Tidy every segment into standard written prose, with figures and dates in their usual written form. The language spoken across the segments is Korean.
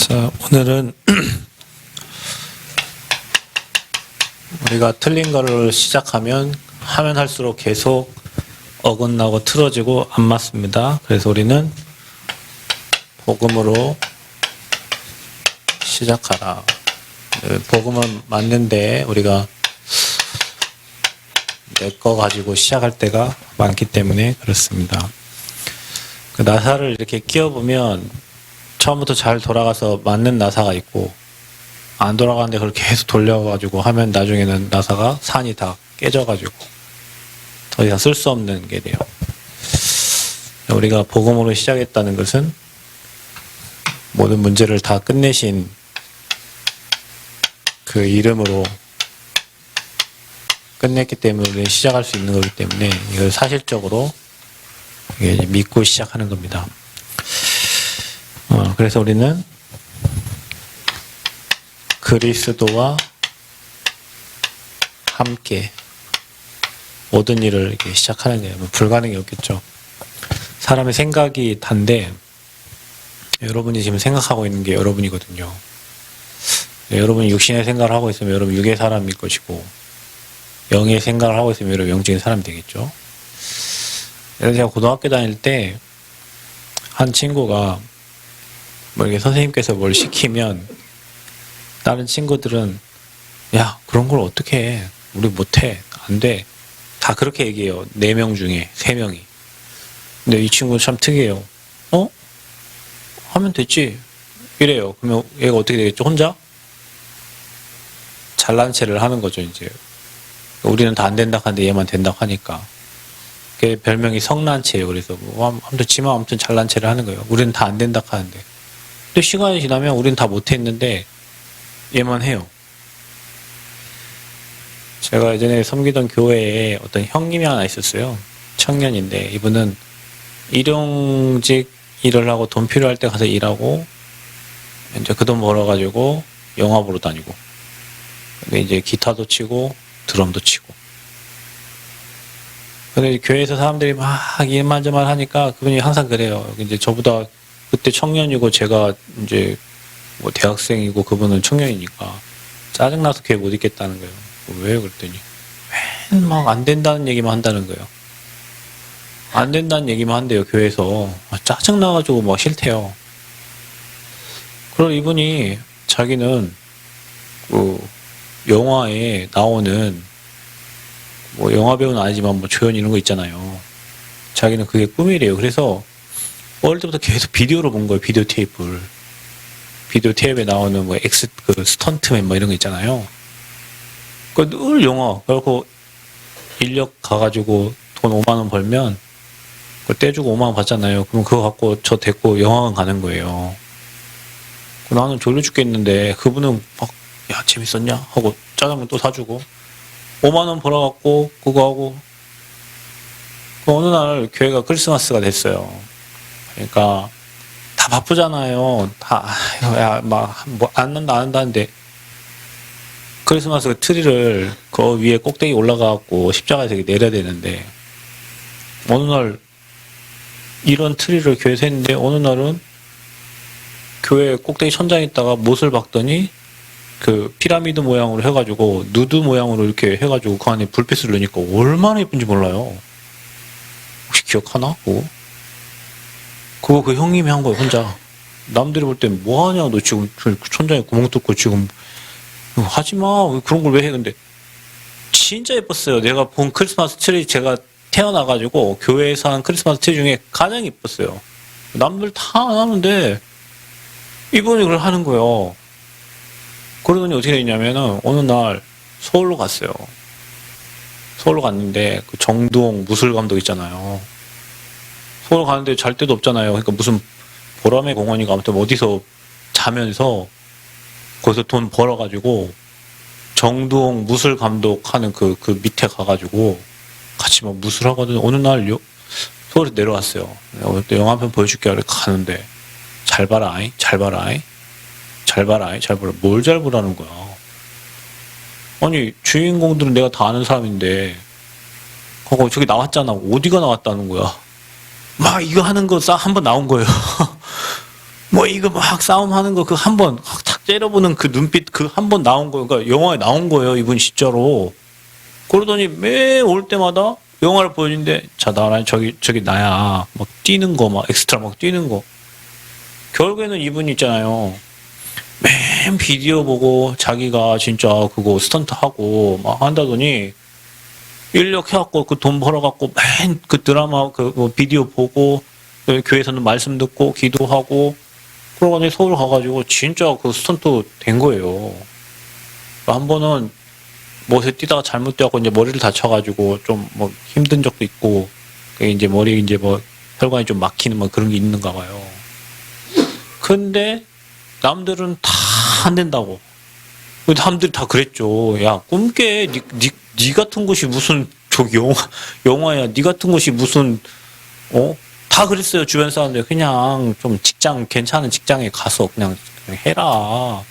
자, 오늘은 우리가 틀린 거를 시작하면 하면 할수록 계속 어긋나고 틀어지고 안 맞습니다. 그래서 우리는 복음으로 시작하라. 복음은 맞는데 우리가 내 거 가지고 시작할 때가 많기 때문에 그렇습니다. 그 나사를 이렇게 끼워보면 처음부터 잘 돌아가서 맞는 나사가 있고 안 돌아가는데 그걸 계속 돌려가지고 하면 나중에는 나사가 산이 다 깨져가지고 더 이상 쓸 수 없는 게 돼요. 우리가 복음으로 시작했다는 것은 모든 문제를 다 끝내신 그 이름으로 끝냈기 때문에 우리는 시작할 수 있는 거기 때문에 이걸 사실적으로 믿고 시작하는 겁니다. 그래서 우리는 그리스도와 함께 모든 일을 이렇게 시작하는 게 불가능이 없겠죠. 사람의 생각이 단데 여러분이 지금 생각하고 있는 게 여러분이거든요. 여러분이 육신의 생각을 하고 있으면 여러분 육의 사람일 것이고 영의 생각을 하고 있으면 여러분 영적인 사람이 되겠죠. 예를 들어 제가 고등학교 다닐 때 한 친구가 뭐 이렇게 선생님께서 뭘 시키면 다른 친구들은 야 그런 걸 어떻게 해? 우리 못해. 안 돼. 다 그렇게 얘기해요. 4명 중에 3명이. 근데 이 친구는 참 특이해요. 하면 됐지. 이래요. 그러면 얘가 어떻게 되겠죠? 혼자? 잘난 체를 하는 거죠 이제. 우리는 다 안 된다 하는데 얘만 된다고 하니까. 그게 별명이 성난체예요. 그래서 아무튼 지만 아무튼 잘난 체를 하는 거예요. 우리는 다 안 된다 하는데. 근데 시간이 지나면 우리는 다 못했는데 얘만 해요. 제가 예전에 섬기던 교회에 어떤 형님이 하나 있었어요. 청년인데 이분은 일용직 일을 하고 돈 필요할 때 가서 일하고 이제 그 돈 벌어가지고 영화 보러 다니고 근데 이제 기타도 치고 드럼도 치고 근데 교회에서 사람들이 막 이만저만 하니까 그분이 항상 그래요. 이제 저보다 그때 청년이고 제가 이제 뭐 대학생이고 그분은 청년이니까 짜증나서 교회 못 있겠다는 거예요. 왜 그랬더니 맨 막 안 된다는 얘기만 한다는 거예요. 안 된다는 얘기만 한대요 교회에서. 짜증나가지고 막 싫대요. 그럼 이분이 자기는 그 영화에 나오는 뭐 영화 배우는 아니지만 뭐 조연 이런 거 있잖아요. 자기는 그게 꿈이래요. 그래서 어릴 때부터 계속 비디오로 본 거예요. 비디오 테이프를. 비디오 테이프에 나오는 뭐 그 스턴트맨 뭐 이런 거 있잖아요. 그 늘 영화. 그래갖고 인력 가가지고 돈 5만 원 벌면 그걸 떼주고 5만 원 받잖아요. 그럼 그거 갖고 저 데리고 영화관 가는 거예요. 나는 졸려 죽겠는데 그분은 막 야 재밌었냐? 하고 짜장면 또 사주고 5만 원 벌어갖고 그거 하고 어느 날 교회가 크리스마스가 됐어요. 그러니까 다 바쁘잖아요. 다 막 뭐 안 한다는데 크리스마스 트리를 그 위에 꼭대기 올라가갖고 십자가에서 내려야 되는데 어느 날 이런 트리를 교회에서 했는데 어느 날은 교회 꼭대기 천장에 있다가 못을 박더니 그 피라미드 모양으로 해가지고 누드 모양으로 이렇게 해가지고 그 안에 불빛을 넣으니까 얼마나 예쁜지 몰라요. 혹시 기억하나? 그거 그 형님이 한 거예요 혼자. 남들이 볼 땐 뭐하냐 너 지금 천장에 구멍 뚫고 지금 하지마 그런 걸 왜 해. 근데 진짜 예뻤어요. 내가 본 크리스마스 트리 제가 태어나가지고 교회에서 한 크리스마스 트리 중에 가장 예뻤어요. 남들 다 안 하는데 이분이 그걸 하는 거예요. 그러더니 어떻게 됐냐면은 어느 날 서울로 갔어요. 서울로 갔는데 그 정두홍 무술 감독 있잖아요. 서울 가는데 잘 데도 없잖아요. 그러니까 무슨 보라매 공원이가 아무튼 어디서 자면서 거기서 돈 벌어가지고 정두홍 무술 감독 하는 그 밑에 가가지고 같이 막 무술하거든요. 어느 날 서울에 내려왔어요. 영화 한 편 보여줄게. 가는데 잘 봐라 아이 잘 봐라 아이 잘 봐라 아이 잘 봐라. 뭘 잘 보라는 거야. 아니 주인공들은 내가 다 아는 사람인데 그거 저기 나왔잖아. 어디가 나왔다는 거야. 막 이거 하는 거 한 번 나온 거예요. 뭐 이거 막 싸움하는 거 그 한 번 탁 째려보는 그 눈빛 그 한 번 나온 거 그러니까 영화에 나온 거예요 이분 진짜로. 그러더니 매 올 때마다 영화를 보여주는데 자 나랑 저기 나야 막 뛰는 거 막 엑스트라 막 뛰는 거. 결국에는 이분 있잖아요. 맨 비디오 보고 자기가 진짜 그거 스턴트 하고 막 한다더니 인력 해갖고 그 돈 벌어갖고 맨 그 드라마 그 비디오 보고 교회에서는 말씀 듣고 기도하고 그러더니 서울 가가지고 진짜 그 스턴트 된 거예요. 한 번은 못에 뛰다가 잘못 뛰어갖고 이제 머리를 다쳐가지고 좀 뭐 힘든 적도 있고 이제 머리 이제 뭐 혈관이 좀 막히는 뭐 그런 게 있는가 봐요. 근데 남들은 다 안 된다고. 남들이 다 그랬죠. 야 꿈깨 니 같은 곳이 무슨 저기 영화야. 니 같은 곳이 무슨 다 그랬어요. 주변 사람들 그냥 좀 직장 괜찮은 직장에 가서 그냥 해라.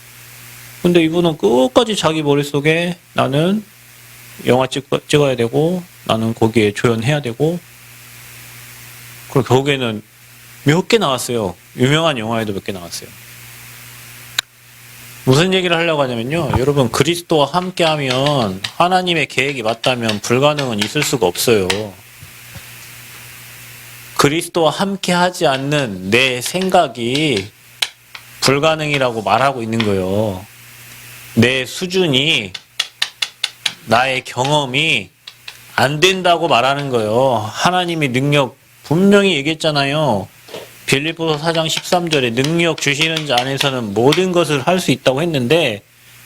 근데 이분은 끝까지 자기 머릿속에 나는 영화 찍어야 되고 나는 거기에 조연해야 되고 그리고 결국에는 몇 개 나왔어요. 유명한 영화에도 몇 개 나왔어요. 무슨 얘기를 하려고 하냐면요. 여러분 그리스도와 함께하면 하나님의 계획이 맞다면 불가능은 있을 수가 없어요. 그리스도와 함께하지 않는 내 생각이 불가능이라고 말하고 있는 거예요. 내 수준이 나의 경험이 안 된다고 말하는 거예요. 하나님의 능력 분명히 얘기했잖아요. 빌립보서 4장 13절에 능력 주시는 자 안에서는 모든 것을 할 수 있다고 했는데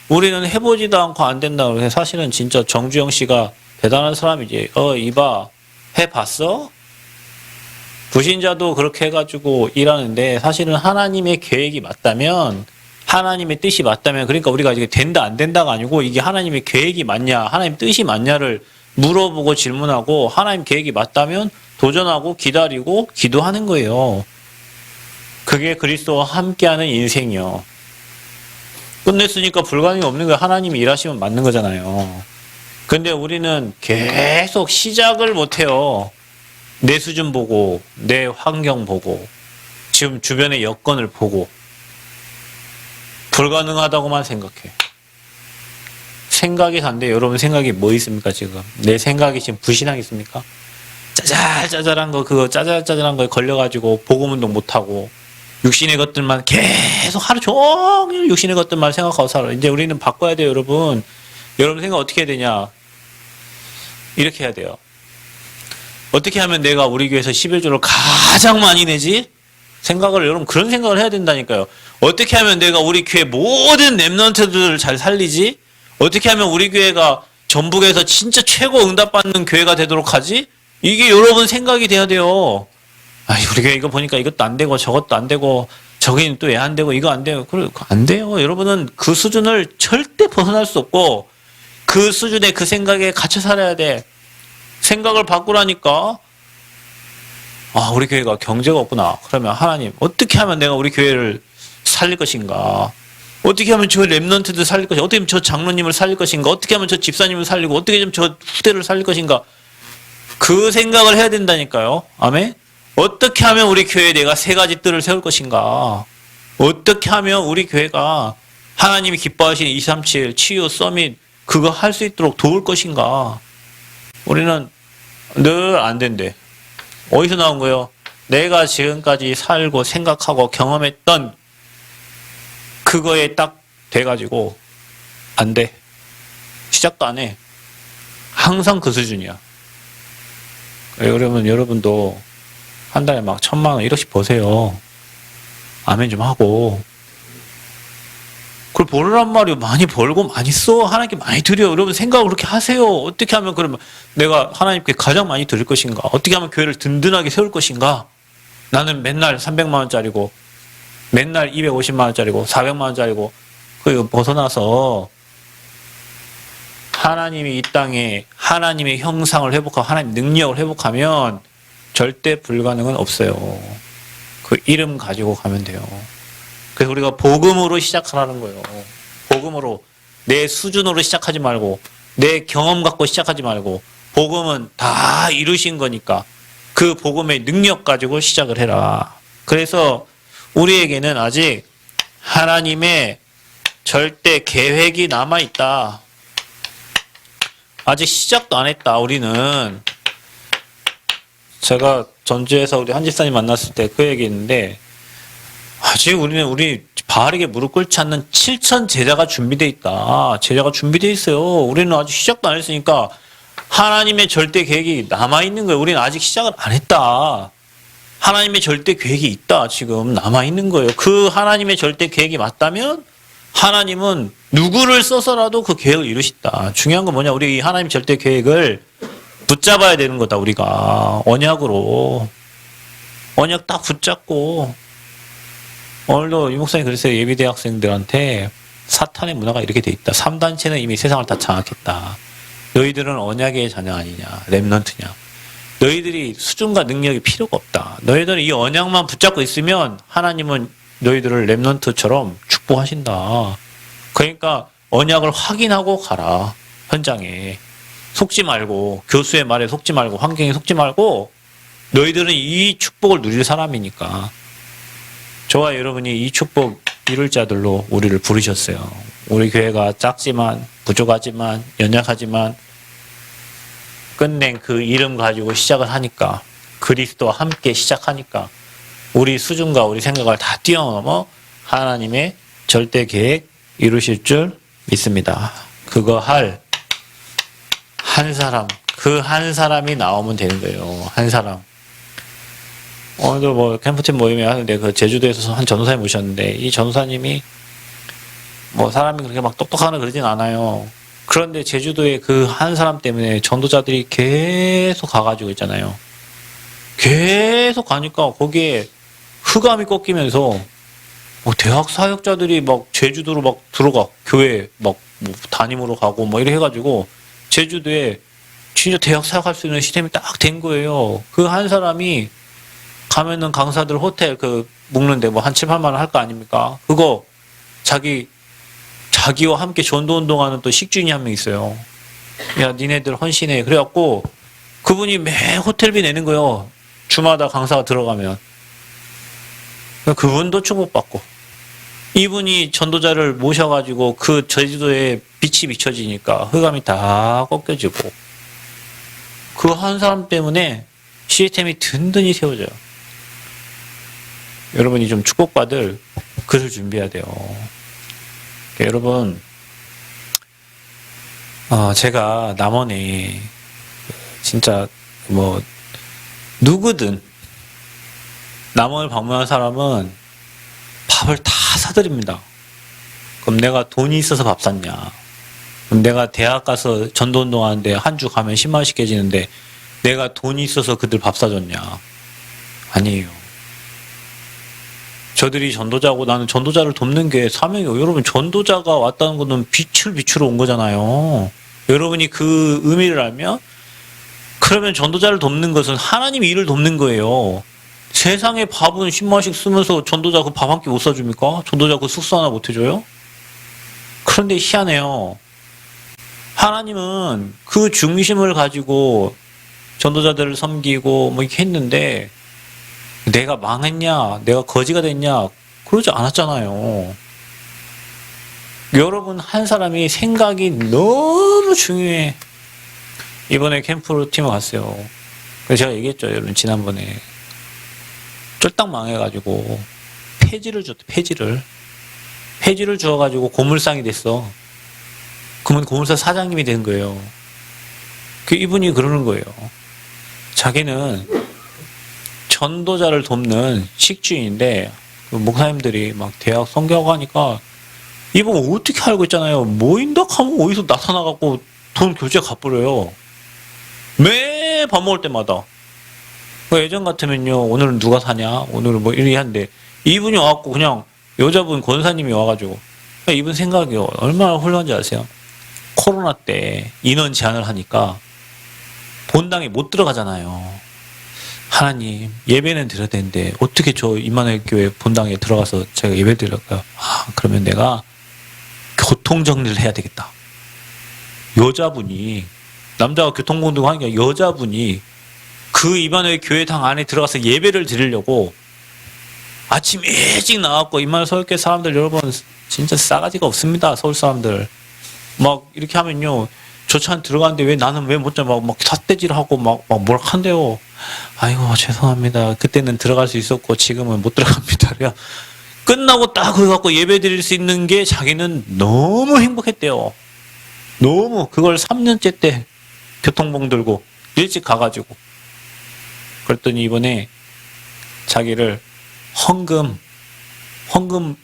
우리는 해보지도 않고 안 된다고 해서 사실은 진짜 정주영 씨가 대단한 사람이지. 이봐 해봤어? 불신자도 그렇게 해가지고 일하는데 사실은 하나님의 계획이 맞다면 하나님의 뜻이 맞다면 그러니까 우리가 이게 된다 안 된다가 아니고 이게 하나님의 계획이 맞냐 하나님 뜻이 맞냐를 물어보고 질문하고 하나님 계획이 맞다면 도전하고 기다리고 기도하는 거예요. 그게 그리스도와 함께하는 인생이요. 끝냈으니까 불가능이 없는 거예요. 하나님이 일하시면 맞는 거잖아요. 근데 우리는 계속 시작을 못해요. 내 수준 보고 내 환경 보고 지금 주변의 여건을 보고 불가능하다고만 생각해. 생각이 단데 여러분 생각이 뭐 있습니까 지금? 내 생각이 지금 불신앙 있습니까? 짜잘짜잘한 거 그거 짜잘짜잘한 거에 걸려가지고 복음운동 못하고 육신의 것들만 계속 하루 종일 육신의 것들만 생각하고 살아. 이제 우리는 바꿔야 돼요 여러분. 여러분 생각 어떻게 해야 되냐? 이렇게 해야 돼요. 어떻게 하면 내가 우리 교회에서 11조를 가장 많이 내지? 생각을 여러분 그런 생각을 해야 된다니까요. 어떻게 하면 내가 우리 교회 모든 랩런트들을 잘 살리지? 어떻게 하면 우리 교회가 전북에서 진짜 최고 응답받는 교회가 되도록 하지? 이게 여러분 생각이 돼야 돼요. 우리 교회 이거 보니까 이것도 안 되고 저것도 안 되고 저기는 또 왜 안 되고 이거 안 돼요. 그래 안 돼요. 여러분은 그 수준을 절대 벗어날 수 없고 그 수준의 그 생각에 갇혀 살아야 돼. 생각을 바꾸라니까. 우리 교회가 경제가 없구나. 그러면 하나님 어떻게 하면 내가 우리 교회를 살릴 것인가? 어떻게 하면 저 랩런트들 살릴 것인가? 어떻게 하면 저 장로님을 살릴 것인가? 어떻게 하면 저 집사님을 살리고 어떻게 하면 저 후대를 살릴 것인가? 그 생각을 해야 된다니까요. 아멘? 어떻게 하면 우리 교회에 내가 세 가지 뜰을 세울 것인가? 어떻게 하면 우리 교회가 하나님이 기뻐하시는 237 치유 서밋 그거 할 수 있도록 도울 것인가? 우리는 늘 안 된대. 어디서 나온 거예요? 내가 지금까지 살고 생각하고 경험했던 그거에 딱 돼가지고 안 돼. 시작도 안 해. 항상 그 수준이야. 그러면 여러분도 한 달에 막 1,000만 원 1억씩 버세요. 아멘 좀 하고. 그걸 벌으란 말이요. 많이 벌고 많이 써. 하나님께 많이 드려요. 여러분 생각을 그렇게 하세요. 어떻게 하면 그러면 내가 하나님께 가장 많이 드릴 것인가? 어떻게 하면 교회를 든든하게 세울 것인가? 나는 맨날 300만 원짜리고 맨날 250만 원짜리고 400만 원짜리고 그거 벗어나서 하나님이 이 땅에 하나님의 형상을 회복하고 하나님의 능력을 회복하면 절대 불가능은 없어요. 그 이름 가지고 가면 돼요. 그래서 우리가 복음으로 시작하라는 거예요. 복음으로 내 수준으로 시작하지 말고 내 경험 갖고 시작하지 말고 복음은 다 이루신 거니까 그 복음의 능력 가지고 시작을 해라. 그래서 우리에게는 아직 하나님의 절대 계획이 남아있다. 아직 시작도 안 했다. 우리는. 제가 전주에서 우리 한집사님 만났을 때 그 얘기 했는데, 아직 우리 바르게 무릎 꿇지 않는 7천 제자가 준비되어 있다. 제자가 준비되어 있어요. 우리는 아직 시작도 안 했으니까 하나님의 절대 계획이 남아있는 거예요. 우리는 아직 시작을 안 했다. 하나님의 절대 계획이 있다. 지금 남아있는 거예요. 그 하나님의 절대 계획이 맞다면 하나님은 누구를 써서라도 그 계획을 이루시다. 중요한 건 뭐냐? 우리 이 하나님 절대 계획을 붙잡아야 되는 거다. 우리가 언약으로. 언약 딱 붙잡고. 오늘도 이 목사님 그랬어요. 예비대 학생들한테 사탄의 문화가 이렇게 돼 있다. 3단체는 이미 세상을 다 장악했다. 너희들은 언약의 자녀 아니냐. 렘넌트냐. 너희들이 수준과 능력이 필요가 없다. 너희들은 이 언약만 붙잡고 있으면 하나님은 너희들을 렘넌트처럼 축복하신다. 그러니까 언약을 확인하고 가라. 현장에. 속지 말고, 교수의 말에 속지 말고, 환경에 속지 말고, 너희들은 이 축복을 누릴 사람이니까. 저와 여러분이 이 축복 이룰 자들로 우리를 부르셨어요. 우리 교회가 작지만, 부족하지만, 연약하지만, 끝낸 그 이름 가지고 시작을 하니까, 그리스도와 함께 시작하니까, 우리 수준과 우리 생각을 다 뛰어넘어 하나님의 절대 계획 이루실 줄 믿습니다. 그거 할 한 사람, 그 한 사람이 나오면 되는 거예요. 한 사람. 오늘도 뭐 캠프팀 모임에 하는데 그 제주도에서 한 전도사님 오셨는데 이 전도사님이 뭐 사람이 그렇게 막 똑똑하거나 그러진 않아요. 그런데 제주도에 그 한 사람 때문에 전도자들이 계속 가가지고 있잖아요. 계속 가니까 거기에 흑암이 꺾이면서 뭐 대학 사역자들이 막 제주도로 막 들어가 교회 막뭐 담임으로 가고 뭐 이래 해가지고 제주도에 진짜 대학 사역할 수 있는 시스템이 딱 된 거예요. 그 한 사람이 가면은 강사들 호텔 그 묵는데 뭐 한 7, 8만 원 할 거 아닙니까? 그거 자기와 함께 전도 운동하는 또 식주인이 한 명 있어요. 야, 니네들 헌신해. 그래갖고 그분이 매 호텔비 내는 거예요. 주마다 강사가 들어가면. 그분도 축복받고. 이분이 전도자를 모셔가지고 그 제주도에 빛이 비춰지니까 흑암이 다 꺾여지고. 그 한 사람 때문에 시스템이 든든히 세워져요. 여러분이 좀 축복받을 그릇을 준비해야 돼요. 여러분, 제가 남원에 진짜 뭐 누구든 남원을 방문한 사람은 밥을 다 사드립니다. 그럼 내가 돈이 있어서 밥 샀냐? 그럼 내가 대학 가서 전도운동 하는데 한 주 가면 10만 원씩 깨지는데 내가 돈이 있어서 그들 밥 사줬냐? 아니에요. 저들이 전도자고 나는 전도자를 돕는 게 사명이에요. 여러분, 전도자가 왔다는 것은 빛을 비추러 온 거잖아요. 여러분이 그 의미를 알면 그러면 전도자를 돕는 것은 하나님의 일을 돕는 거예요. 세상에 밥은 10만 원씩 쓰면서 전도자 그 밥 한 끼 못 사줍니까? 전도자 그 숙소 하나 못 해줘요? 그런데 희한해요. 하나님은 그 중심을 가지고 전도자들을 섬기고 뭐 이렇게 했는데 내가 망했냐, 내가 거지가 됐냐, 그러지 않았잖아요. 여러분 한 사람이 생각이 너무 중요해. 이번에 캠프 팀을 갔어요. 그래서 제가 얘기했죠, 여러분 지난번에. 쫄딱 망해가지고 폐지를 줬대. 폐지를 주어가지고 고물상이 됐어. 그러면 고물상 사장님이 된 거예요. 그 이분이 그러는 거예요. 자기는 전도자를 돕는 식주인인데 그 목사님들이 막 대학 성경하니까 이분 어떻게 알고 있잖아요. 모인덕하면 어디서 나타나갖고 돈 교재 갚으래요. 매 밥 먹을 때마다. 예전 같으면요, 오늘은 누가 사냐, 오늘은 뭐 이렇게 한데 이분이 와갖고 그냥 여자분 권사님이 와가지고 이분 생각이 얼마나 훌륭한지 아세요? 코로나 때 인원 제한을 하니까 본당에 못 들어가잖아요. 하나님, 예배는 드려야 되는데 어떻게 저 임마누엘 교회 본당에 들어가서 제가 예배 드릴까요? 그러면 내가 교통정리를 해야 되겠다. 여자분이, 남자가 교통공동 하는 게 여자분이 그 임마누엘 교회당 안에 들어가서 예배를 드리려고 아침 일찍 나왔고 이말 서울계 사람들 여러분 진짜 싸가지가 없습니다. 서울 사람들 막 이렇게 하면요 저 차 안 들어가는데 왜 나는 왜 못 자 막 삿대질하고 막 뭐라 한대요. 아이고 죄송합니다. 그때는 들어갈 수 있었고 지금은 못 들어갑니다. 그냥 끝나고 딱 그거 갖고 예배 드릴 수 있는 게 자기는 너무 행복했대요. 너무 그걸 3년째 때 교통봉 들고 일찍 가가지고 그랬더니 이번에 자기를 헌금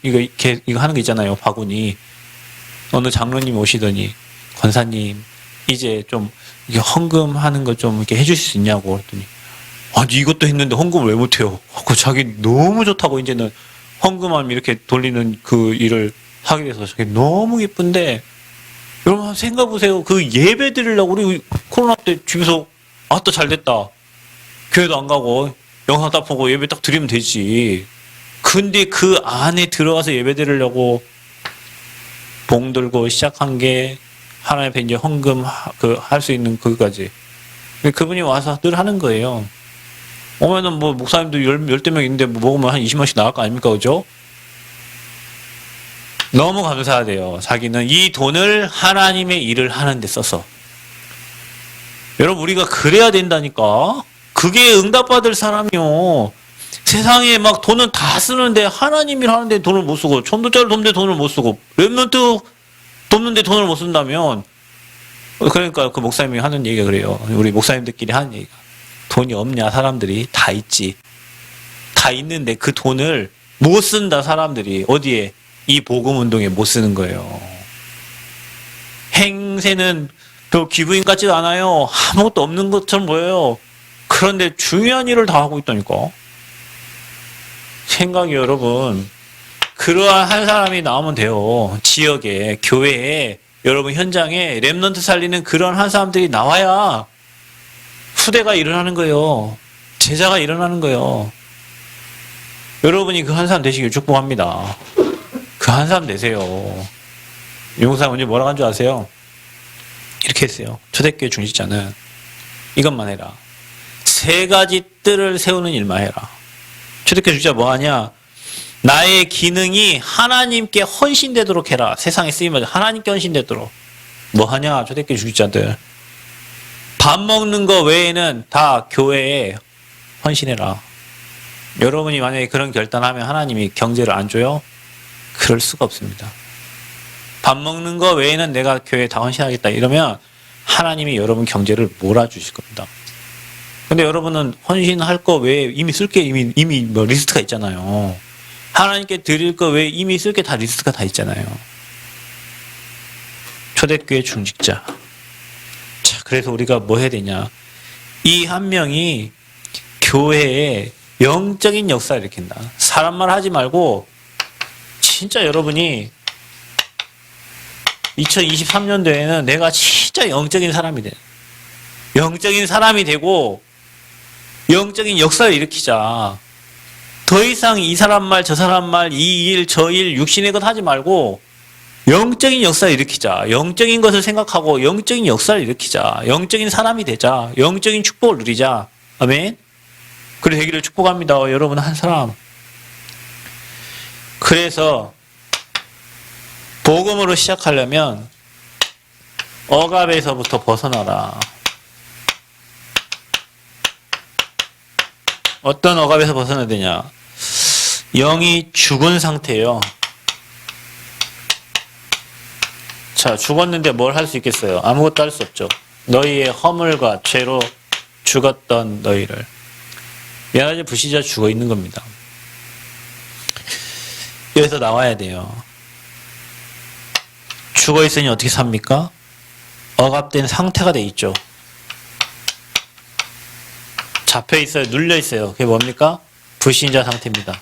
이거 하는 거 있잖아요. 바구니 어느 장로님 오시더니 권사님 이제 좀 이게 헌금 하는 거 좀 이렇게 해주실 수 있냐고 그랬더니 아니 이것도 했는데 헌금을 왜 못해요? 그 자기 너무 좋다고 이제는 헌금하면 이렇게 돌리는 그 일을 하게 돼서 자기 너무 기쁜데 여러분 한번 생각해보세요. 그 예배 드리려고 우리 코로나 때 집에서 또 잘 됐다. 교회도 안 가고 영상 딱 보고 예배 딱 드리면 되지. 근데 그 안에 들어가서 예배 드리려고 봉 들고 시작한 게 하나님 앞에 이제 헌금 할 수 있는 그거까지. 그분이 와서 늘 하는 거예요. 오면은 뭐 목사님도 열대 명 있는데 뭐 먹으면 한 20만씩 나갈 거 아닙니까? 그죠? 너무 감사하대요. 자기는 이 돈을 하나님의 일을 하는 데 써서. 여러분 우리가 그래야 된다니까. 그게 응답받을 사람이요. 세상에 막 돈은 다 쓰는데 하나님 일 하는데 돈을 못 쓰고 전도자를 돕는데 돈을 못 쓰고 렘넌트 돕는데 돈을 못 쓴다면 그러니까 그 목사님이 하는 얘기가 그래요. 우리 목사님들끼리 하는 얘기가 돈이 없냐 사람들이 다 있지. 다 있는데 그 돈을 못 쓴다 사람들이 어디에 이 복음 운동에 못 쓰는 거예요. 행세는 별 기부인 같지도 않아요. 아무것도 없는 것처럼 보여요. 그런데 중요한 일을 다 하고 있다니까. 생각이 여러분 그러한 한 사람이 나오면 돼요. 지역에 교회에 여러분 현장에 렘넌트 살리는 그런 한 사람들이 나와야 후대가 일어나는 거예요. 제자가 일어나는 거예요. 여러분이 그 한 사람 되시길 축복합니다. 그 한 사람 되세요. 용사 언제 뭐라고 한 줄 아세요? 이렇게 했어요. 초대교회 중직자는 이것만 해라. 3가지 뜰을 세우는 일만 해라. 초대교회 중직자 뭐 하냐? 나의 기능이 하나님께 헌신되도록 해라. 세상에 쓰임을 하나님께 헌신되도록. 뭐 하냐? 초대교회 중직자들. 밥 먹는 거 외에는 다 교회에 헌신해라. 여러분이 만약에 그런 결단하면 하나님이 경제를 안 줘요? 그럴 수가 없습니다. 밥 먹는 거 외에는 내가 교회에 다 헌신하겠다 이러면 하나님이 여러분 경제를 몰아주실 겁니다. 근데 여러분은 헌신할 거 외에 이미 쓸 게 이미 뭐 리스트가 있잖아요. 하나님께 드릴 거 외에 이미 쓸 게 다 리스트가 다 있잖아요. 초대교회 중직자. 자, 그래서 우리가 뭐 해야 되냐? 이 한 명이 교회에 영적인 역사를 일으킨다. 사람 말 하지 말고 진짜 여러분이 2023년도에는 내가 진짜 영적인 사람이 돼. 영적인 사람이 되고 영적인 역사를 일으키자. 더 이상 이 사람 말, 저 사람 말, 이 일, 저 일, 육신의 것 하지 말고 영적인 역사를 일으키자. 영적인 것을 생각하고 영적인 역사를 일으키자. 영적인 사람이 되자. 영적인 축복을 누리자. 아멘. 그래 되기를 축복합니다. 여러분 한 사람. 그래서 복음으로 시작하려면 억압에서부터 벗어나라. 어떤 억압에서 벗어나야 되냐? 영이 죽은 상태예요. 자, 죽었는데 뭘 할 수 있겠어요? 아무것도 할 수 없죠. 너희의 허물과 죄로 죽었던 너희를. 여러 불신자 죽어 있는 겁니다. 여기서 나와야 돼요. 죽어 있으니 어떻게 삽니까? 억압된 상태가 돼 있죠. 잡혀 있어요. 눌려 있어요. 그게 뭡니까? 불신자 상태입니다.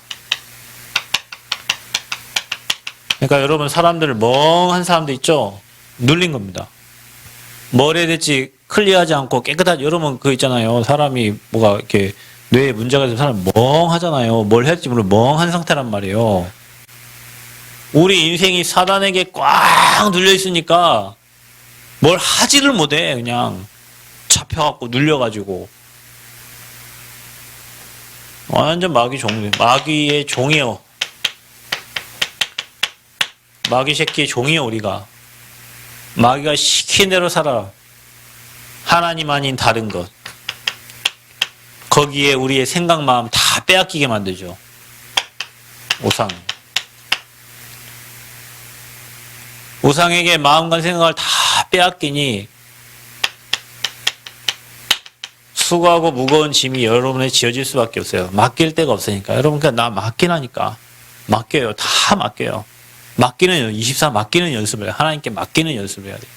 그러니까 여러분 사람들 멍한 사람들 있죠? 눌린 겁니다. 뭘 해야 될지 클리어하지 않고 깨끗하지. 여러분 그 있잖아요. 사람이 뭐가 이렇게 뇌에 문제가 있어서 사람 멍하잖아요. 뭘 해야 될지 모르고 멍한 상태란 말이에요. 우리 인생이 사단에게 꽉 눌려 있으니까 뭘 하지를 못해. 그냥 잡혀갖고 눌려가지고. 완전 마귀 종, 마귀의 종이요. 마귀 새끼의 종이요, 우리가. 마귀가 시킨 대로 살아. 하나님 아닌 다른 것. 거기에 우리의 생각, 마음 다 빼앗기게 만들죠. 우상. 우상에게 마음과 생각을 다 빼앗기니 수고하고 무거운 짐이 여러분에 지어질 수밖에 없어요. 맡길 데가 없으니까. 여러분 그냥 나 맡기라니까. 맡겨요. 다 맡겨요. 맡기는 24 맡기는 연습을 해요. 하나님께 맡기는 연습을 해야 돼요.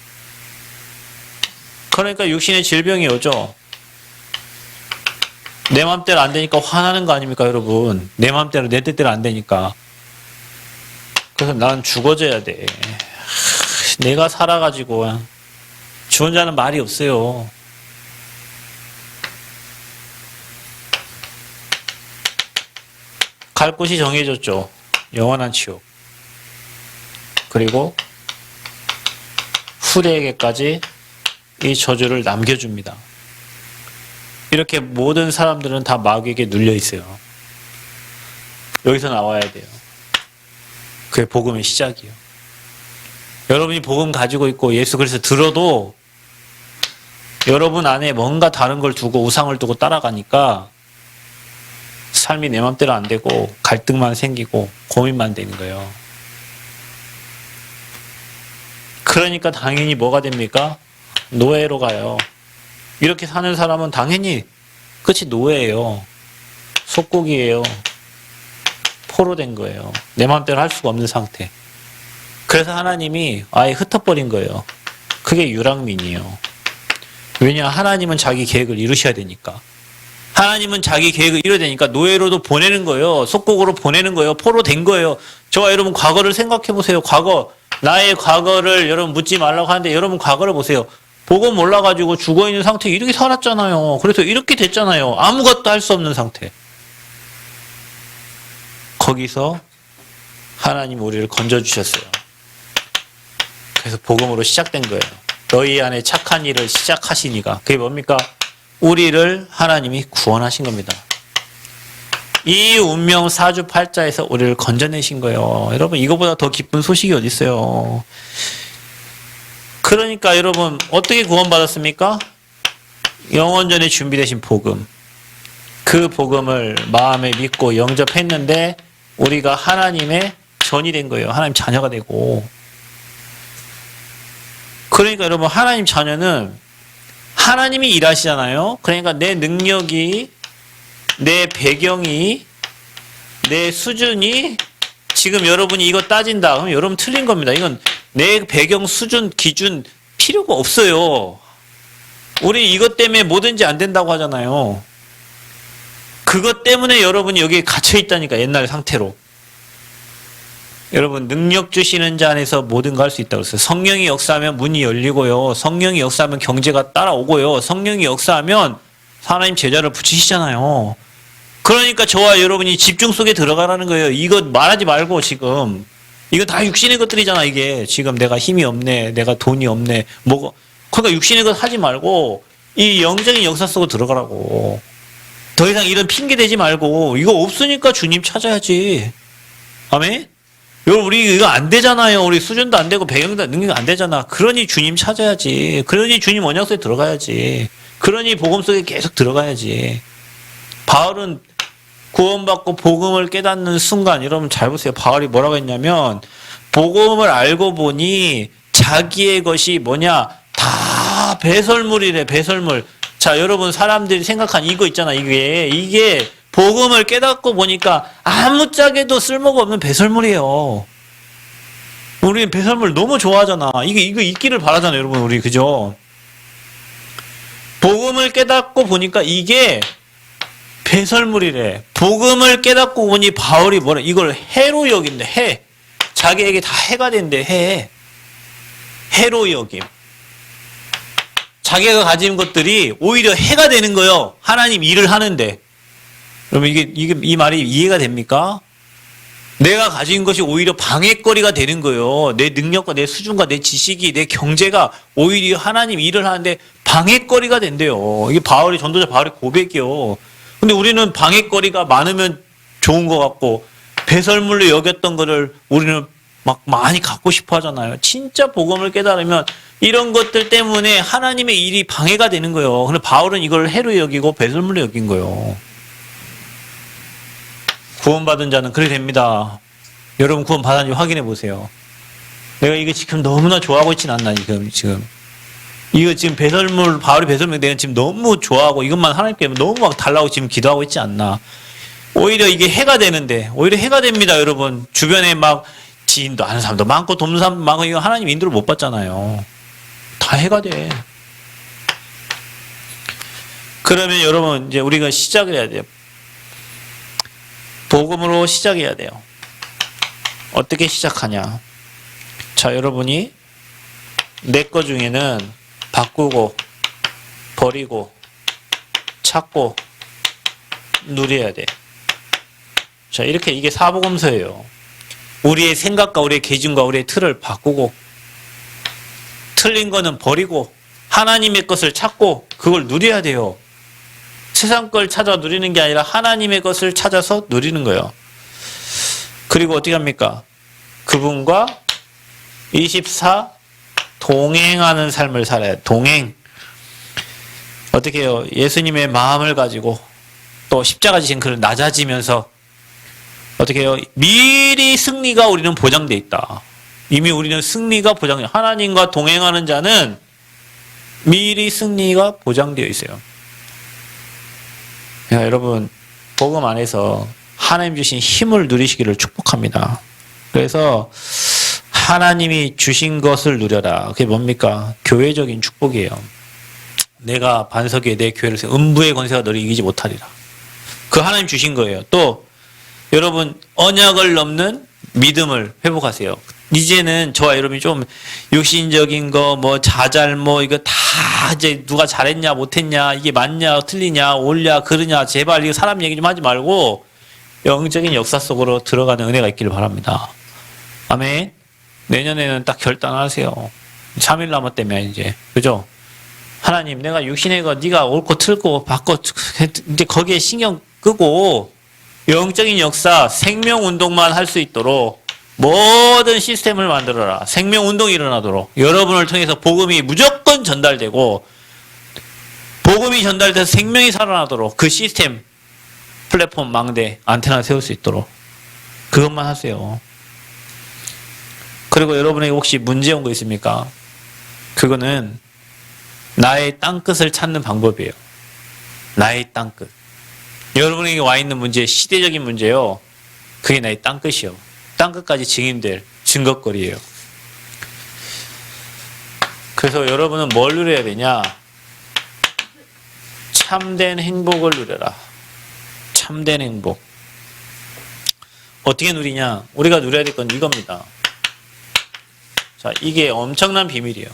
그러니까 육신의 질병이 오죠. 내 맘대로 안 되니까 화나는 거 아닙니까, 여러분? 내 맘대로 내 뜻대로 안 되니까. 그래서 난 죽어져야 돼. 내가 살아가지고 죽은 자는 말이 없어요. 갈 곳이 정해졌죠. 영원한 지옥. 그리고 후대에게까지 이 저주를 남겨줍니다. 이렇게 모든 사람들은 다 마귀에게 눌려 있어요. 여기서 나와야 돼요. 그게 복음의 시작이에요. 여러분이 복음 가지고 있고 예수 그리스도 들어도 여러분 안에 뭔가 다른 걸 두고 우상을 두고 따라가니까 삶이 내 맘대로 안 되고 갈등만 생기고 고민만 되는 거예요. 그러니까 당연히 뭐가 됩니까? 노예로 가요. 이렇게 사는 사람은 당연히 끝이 노예예요. 속국이에요. 포로된 거예요. 내 맘대로 할 수가 없는 상태. 그래서 하나님이 아예 흩어버린 거예요. 그게 유랑민이에요. 왜냐? 하나님은 자기 계획을 이루셔야 되니까. 하나님은 자기 계획을 이뤄야 되니까 노예로도 보내는 거예요. 속국으로 보내는 거예요. 포로된 거예요. 저와 여러분 과거를 생각해 보세요. 과거. 나의 과거를 여러분 묻지 말라고 하는데 여러분 과거를 보세요. 복음 몰라가지고 죽어있는 상태에 이렇게 살았잖아요. 그래서 이렇게 됐잖아요. 아무것도 할 수 없는 상태. 거기서 하나님 우리를 건져주셨어요. 그래서 복음으로 시작된 거예요. 너희 안에 착한 일을 시작하시니까. 그게 뭡니까? 우리를 하나님이 구원하신 겁니다. 이 운명 사주팔자에서 우리를 건져내신 거예요. 여러분 이거보다 더 기쁜 소식이 어디 있어요. 그러니까 여러분 어떻게 구원받았습니까? 영원전에 준비되신 복음. 그 복음을 마음에 믿고 영접했는데 우리가 하나님의 전이 된 거예요. 하나님 자녀가 되고. 그러니까 여러분 하나님 자녀는 하나님이 일하시잖아요. 그러니까 내 능력이, 내 배경이, 내 수준이 지금 여러분이 이거 따진다. 그럼 여러분 틀린 겁니다. 이건 내 배경, 수준, 기준 필요가 없어요. 우리 이것 때문에 뭐든지 안 된다고 하잖아요. 그것 때문에 여러분이 여기에 갇혀 있다니까, 옛날 상태로. 여러분 능력 주시는 자 안에서 모든 거 할 수 있다고 했어요. 성령이 역사하면 문이 열리고요. 성령이 역사하면 경제가 따라오고요. 성령이 역사하면 하나님 제자를 붙이시잖아요. 그러니까 저와 여러분이 집중 속에 들어가라는 거예요. 이거 말하지 말고 지금. 이거 다 육신의 것들이잖아 이게. 지금 내가 힘이 없네. 내가 돈이 없네. 뭐 그러니까 육신의 것 하지 말고 이 영적인 역사 속으로 들어가라고. 더 이상 이런 핑계 대지 말고 이거 없으니까 주님 찾아야지. 아멘? 여러분 우리 이거 안 되잖아요. 우리 수준도 안 되고 배경도 능력 안 되잖아. 그러니 주님 찾아야지. 그러니 주님 언약속에 들어가야지. 그러니 복음 속에 계속 들어가야지. 바울은 구원받고 복음을 깨닫는 순간 여러분 잘 보세요. 바울이 뭐라고 했냐면 복음을 알고 보니 자기의 것이 뭐냐 다 배설물이래. 배설물. 자 여러분 사람들이 생각한 이거 있잖아. 이게 복음을 깨닫고 보니까 아무짝에도 쓸모가 없는 배설물이에요. 우리 배설물 너무 좋아하잖아. 이거 있기를 바라잖아요, 여러분. 우리 그죠? 복음을 깨닫고 보니까 이게 배설물이래. 복음을 깨닫고 보니 바울이 뭐래? 이걸 해로 여긴대. 해. 자기에게 다 해가 된대. 해. 해로 여김. 자기가 가진 것들이 오히려 해가 되는 거예요. 하나님 일을 하는데. 여러분 이 말이 이해가 됩니까? 내가 가진 것이 오히려 방해거리가 되는 거예요. 내 능력과 내 수준과 내 지식이 내 경제가 오히려 하나님 일을 하는데 방해거리가 된대요. 이게 전도자 바울의 고백이요. 근데 우리는 방해거리가 많으면 좋은 것 같고 배설물로 여겼던 거를 우리는 막 많이 갖고 싶어 하잖아요. 진짜 복음을 깨달으면 이런 것들 때문에 하나님의 일이 방해가 되는 거예요. 근데 바울은 이걸 해로 여기고 배설물로 여긴 거예요. 구원받은 자는 그렇게 됩니다. 여러분 구원 받았는지 확인해 보세요. 내가 이게 지금 너무나 좋아하고 있진 않나 지금. 이거 지금 배설물, 바울이 배설물 내가 지금 너무 좋아하고 이것만 하나님께 너무 막 달라고 지금 기도하고 있지 않나. 오히려 이게 해가 되는데, 오히려 해가 됩니다, 여러분. 주변에 막 지인도 아는 사람도 많고 돕는 사람도 많고 이거 하나님 인도를 못 받잖아요. 다 해가 돼. 그러면 여러분 이제 우리가 시작을 해야 돼요. 복음으로 시작해야 돼요. 어떻게 시작하냐. 자, 여러분이 내 거 중에는 바꾸고 버리고 찾고 누려야 돼. 자, 이렇게 이게 사복음서예요. 우리의 생각과 우리의 기준과 우리의 틀을 바꾸고 틀린 거는 버리고 하나님의 것을 찾고 그걸 누려야 돼요. 세상 걸 찾아 누리는 게 아니라 하나님의 것을 찾아서 누리는 거예요. 그리고 어떻게 합니까? 그분과 24 동행하는 삶을 살아야 돼요. 동행. 어떻게 해요? 예수님의 마음을 가지고 또 십자가 지신 그를 낮아지면서 어떻게 해요? 미리 승리가 우리는 보장되어 있다. 이미 우리는 승리가 보장되어 있다. 하나님과 동행하는 자는 미리 승리가 보장되어 있어요. 야, 여러분 복음 안에서 하나님 주신 힘을 누리시기를 축복합니다. 그래서 하나님이 주신 것을 누려라. 그게 뭡니까? 교회적인 축복이에요. 내가 반석 위에 내 교회를 세워 음부의 권세가 너를 이기지 못하리라. 그 하나님 주신 거예요. 또 여러분 언약을 넘는 믿음을 회복하세요. 이제는 저와 여러분이 좀 육신적인 거, 뭐 자잘뭐 이거 다 이제 누가 잘했냐 못했냐 이게 맞냐 틀리냐 옳냐 그르냐 제발 이거 사람 얘기 좀 하지 말고 영적인 역사 속으로 들어가는 은혜가 있기를 바랍니다. 아멘. 내년에는 딱 결단하세요. 3일 남았다며 이제 그죠? 하나님 내가 육신의 거 네가 옳고 틀고 바꿔 이제 거기에 신경 끄고 영적인 역사 생명운동만 할 수 있도록 모든 시스템을 만들어라. 생명운동이 일어나도록 여러분을 통해서 복음이 무조건 전달되고 복음이 전달돼서 생명이 살아나도록 그 시스템 플랫폼 망대 안테나 세울 수 있도록 그것만 하세요. 그리고 여러분에게 혹시 문제 온 거 있습니까? 그거는 나의 땅끝을 찾는 방법이에요. 나의 땅끝. 여러분에게 와 있는 문제, 시대적인 문제요. 그게 나의 땅끝이요. 땅끝까지 증인될 증거거리예요. 그래서 여러분은 뭘 누려야 되냐? 참된 행복을 누려라. 참된 행복. 어떻게 누리냐? 우리가 누려야 될 건 이겁니다. 자, 이게 엄청난 비밀이에요.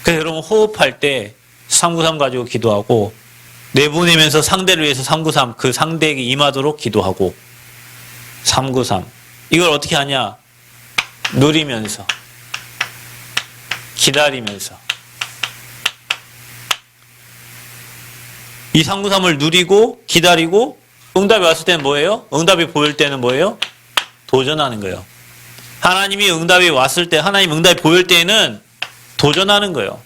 그래서 여러분 호흡할 때 393 가지고 기도하고 내보내면서 상대를 위해서 393 그 상대에게 임하도록 기도하고 393 이걸 어떻게 하냐? 누리면서 기다리면서 이 393을 누리고 기다리고 응답이 왔을 때는 뭐예요? 응답이 보일 때는 뭐예요? 도전하는 거예요. 하나님이 응답이 왔을 때 하나님 응답이 보일 때는 도전하는 거예요.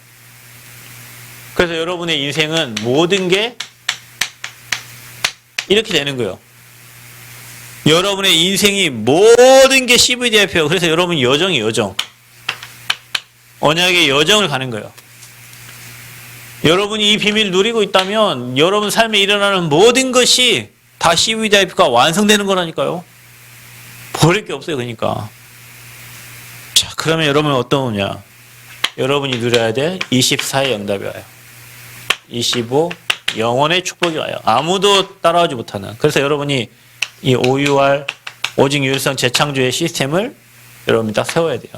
그래서 여러분의 인생은 모든 게 이렇게 되는 거예요. 여러분의 인생이 모든 게 CVDIP예요. 그래서 여러분 여정이 여정. 언약의 여정을 가는 거예요. 여러분이 이 비밀을 누리고 있다면 여러분 삶에 일어나는 모든 것이 다 CVDIP가 완성되는 거라니까요. 버릴 게 없어요. 그러니까. 자, 그러면 여러분은 어떤 거냐? 여러분이 누려야 될 24의 응답이 와요. 25 영원의 축복이 와요. 아무도 따라오지 못하는. 그래서 여러분이 이 OUR 오직 유일성 재창조의 시스템을 여러분이 딱 세워야 돼요.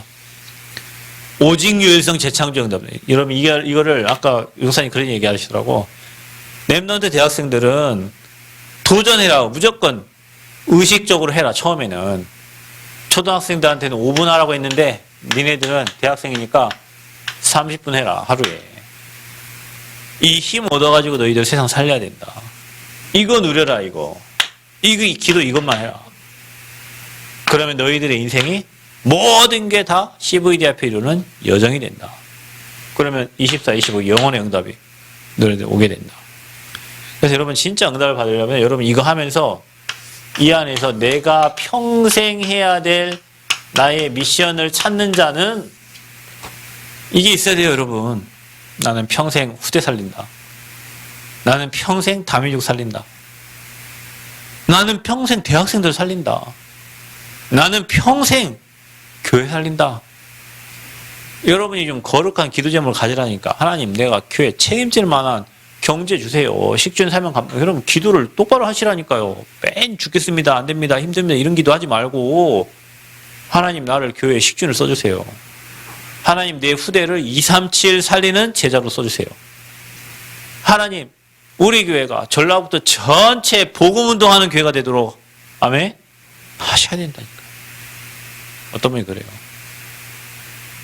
오직 유일성 재창조 응답. 여러분 이거를 아까 용사님 그런 얘기 하시더라고. 랩넌트 대학생들은 도전해라. 무조건 의식적으로 해라. 처음에는 초등학생들한테는 5분 하라고 했는데 니네들은 대학생이니까 30분 해라. 하루에. 이 힘 얻어가지고 너희들 세상 살려야 된다. 이거 누려라, 이거. 이 기도 이것만 해라. 그러면 너희들의 인생이 모든 게 다 CVD 앞에 이루는 여정이 된다. 그러면 24, 25 영혼의 응답이 너희들 오게 된다. 그래서 여러분 진짜 응답을 받으려면 여러분 이거 하면서 이 안에서 내가 평생 해야 될 나의 미션을 찾는 자는 이게 있어야 돼요, 여러분. 나는 평생 후대 살린다. 나는 평생 다민족 살린다. 나는 평생 대학생들 살린다. 나는 평생 교회 살린다. 여러분이 좀 거룩한 기도 제목을 가지라니까. 하나님, 내가 교회 책임질 만한 경제 주세요. 식준 사명 감당. 여러분 기도를 똑바로 하시라니까요. 맨 죽겠습니다. 안 됩니다. 힘듭니다. 이런 기도 하지 말고 하나님 나를 교회에 식준을 써주세요. 하나님 내 후대를 237 살리는 제자로 써주세요. 하나님 우리 교회가 전라북도 전체 복음운동하는 교회가 되도록 아멘? 하셔야 된다니까. 어떤 분이 그래요.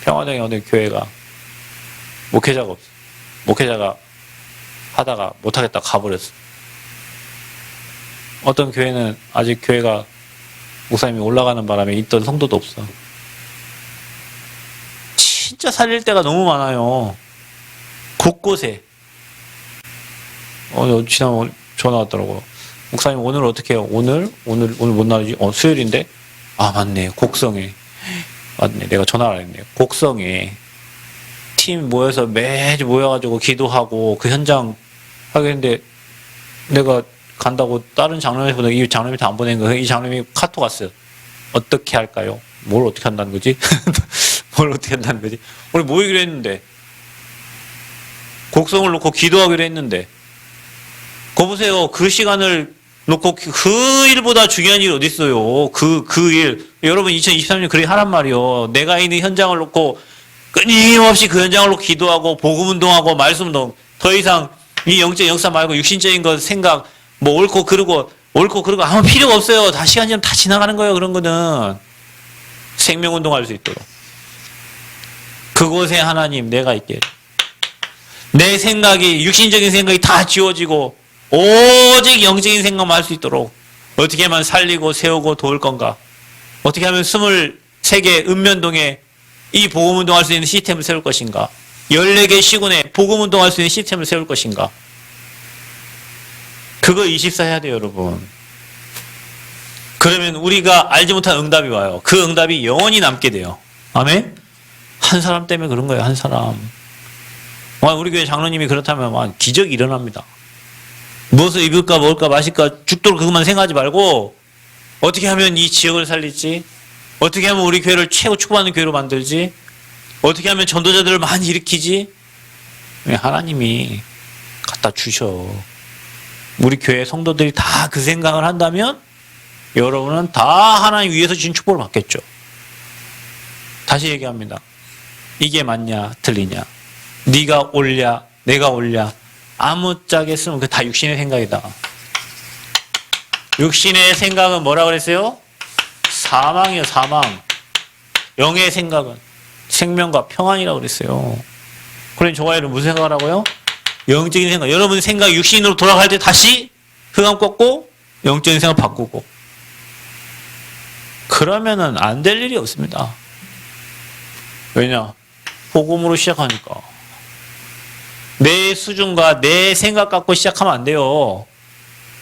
평화동에 어느 교회가 목회자가 없어. 목회자가 하다가 못하겠다 가버렸어. 어떤 교회는 아직 교회가 목사님이 올라가는 바람에 있던 성도도 없어. 진짜 살릴 때가 너무 많아요. 곳곳에. 지난번 전화 왔더라고. 목사님 오늘 어떻게 해요? 오늘 뭔 날이지? 수요일인데? 아 맞네. 곡성에. 맞네. 내가 전화를 안 했네요. 곡성에 팀 모여서 매주 모여가지고 기도하고 그 현장 하겠는데 내가 간다고 다른 장로님한테 보내고 이 장로님한테 안 보낸 거예요. 이 장로님이 카톡 왔어요. 어떻게 할까요? 뭘 어떻게 한다는 거지? 뭘 어떻게 한다는 거지? 우리 모이기로 했는데 곡성을 놓고 기도하기로 했는데 거 보세요. 그 시간을 놓고 그 일보다 중요한 일이 어디 있어요? 그 일. 여러분 2023년 그렇게 하란 말이요. 내가 있는 현장을 놓고 끊임없이 그 현장을 놓고 기도하고 복음운동하고 말씀운동. 더 이상 이 영적 역사 말고 육신적인 것 생각 뭐 옳고 그르고 아무 필요가 없어요. 다 시간 지나면 다 지나가는 거예요. 그런 거는 생명운동할 수 있도록 그곳에 하나님 내가 있게 내 생각이 육신적인 생각이 다 지워지고 오직 영적인 생각만 할 수 있도록 어떻게 하면 살리고 세우고 도울 건가? 어떻게 하면 23개 읍면동에 이 복음운동할 수 있는 시스템을 세울 것인가? 14개 시군에 복음운동할 수 있는 시스템을 세울 것인가? 그거 24 해야 돼요, 여러분. 그러면 우리가 알지 못한 응답이 와요. 그 응답이 영원히 남게 돼요. 아멘? 한 사람 때문에 그런 거예요, 한 사람. 우리 교회 장로님이 그렇다면 기적이 일어납니다. 무엇을 입을까 먹을까 마실까 죽도록 그것만 생각하지 말고 어떻게 하면 이 지역을 살릴지, 어떻게 하면 우리 교회를 최고 축복하는 교회로 만들지, 어떻게 하면 전도자들을 많이 일으키지. 하나님이 갖다 주셔. 우리 교회 성도들이 다 그 생각을 한다면 여러분은 다 하나님 위에서 주신 축복을 받겠죠. 다시 얘기합니다. 이게 맞냐 틀리냐, 네가 옳냐 내가 옳냐, 아무짝에 쓰면 그게 다 육신의 생각이다. 육신의 생각은 뭐라 그랬어요? 사망이요, 사망. 영의 생각은 생명과 평안이라고 그랬어요. 그러니 저와 여러분 무슨 생각을 하고요? 영적인 생각. 여러분 생각 육신으로 돌아갈 때 다시 흑암 꺾고 영적인 생각 바꾸고. 그러면은 안 될 일이 없습니다. 왜냐? 복음으로 시작하니까. 내 수준과 내 생각 갖고 시작하면 안 돼요.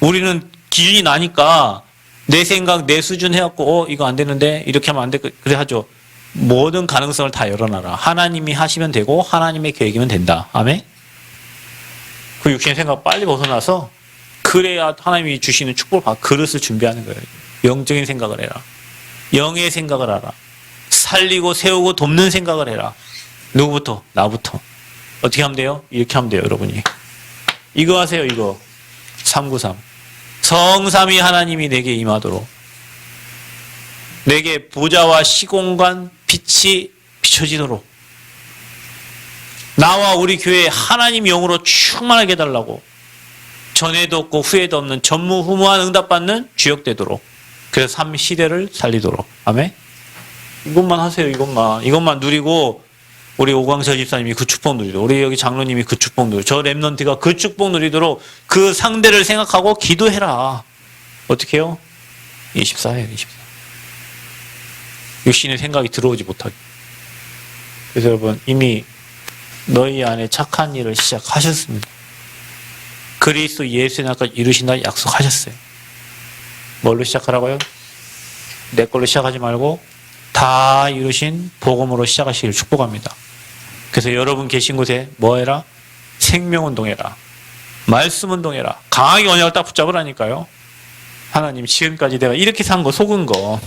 우리는 기준이 나니까 내 생각, 내 수준 해갖고 이거 안 되는데 이렇게 하면 안 돼. 그래 하죠. 모든 가능성을 다 열어놔라. 하나님이 하시면 되고 하나님의 계획이면 된다. 아멘? 그 육신의 생각 빨리 벗어나서 그래야 하나님이 주시는 축복을 받고 그릇을 준비하는 거예요. 영적인 생각을 해라. 영의 생각을 하라. 살리고 세우고 돕는 생각을 해라. 누구부터? 나부터. 어떻게 하면 돼요? 이렇게 하면 돼요, 여러분이. 이거 하세요, 이거. 393. 성삼위 하나님이 내게 임하도록. 내게 보좌와 시공간 빛이 비춰지도록. 나와 우리 교회에 하나님 영으로 충만하게 해달라고. 전에도 없고 후에도 없는 전무후무한 응답받는 주역되도록. 그래서 3시대를 살리도록. 아멘? 이것만 하세요, 이것만. 이것만 누리고 우리 오광철 집사님이 그 축복 누리도록, 우리 여기 장로님이 그 축복 누리도록, 저 랩넌트가 그 축복 누리도록 그 상대를 생각하고 기도해라. 어떻게 해요? 24예요, 24. 육신의 생각이 들어오지 못하게. 그래서 여러분, 이미 너희 안에 착한 일을 시작하셨습니다. 그리스도 예수의 날까지 이루신다 약속하셨어요. 뭘로 시작하라고요? 내 걸로 시작하지 말고 다 이루신 복음으로 시작하시길 축복합니다. 그래서 여러분 계신 곳에 뭐 해라? 생명운동해라. 말씀운동해라. 강하게 언약을 딱 붙잡으라니까요. 하나님 지금까지 내가 이렇게 산 거 속은 거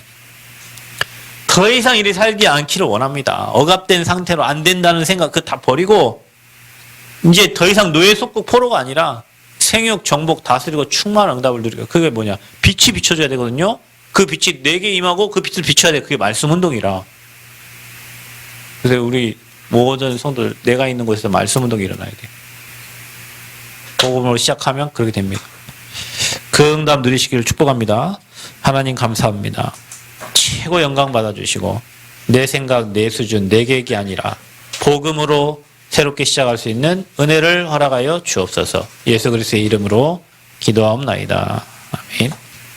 더 이상 이리 살지 않기를 원합니다. 억압된 상태로 안 된다는 생각 그거 다 버리고 이제 더 이상 노예 속국 포로가 아니라 생육 정복 다스리고 충만한 응답을 누리고 그게 뭐냐? 빛이 비춰줘야 되거든요. 그 빛이 내게 임하고 그 빛을 비춰야 돼. 그게 말씀 운동이라. 그래서 우리 모든 성도들 내가 있는 곳에서 말씀 운동이 일어나야 돼. 복음으로 시작하면 그렇게 됩니다. 그 응답 누리시기를 축복합니다. 하나님 감사합니다. 최고 영광 받아주시고 내 생각, 내 수준, 내 계획이 아니라 복음으로 새롭게 시작할 수 있는 은혜를 허락하여 주옵소서. 예수 그리스도의 이름으로 기도하옵나이다. 아멘.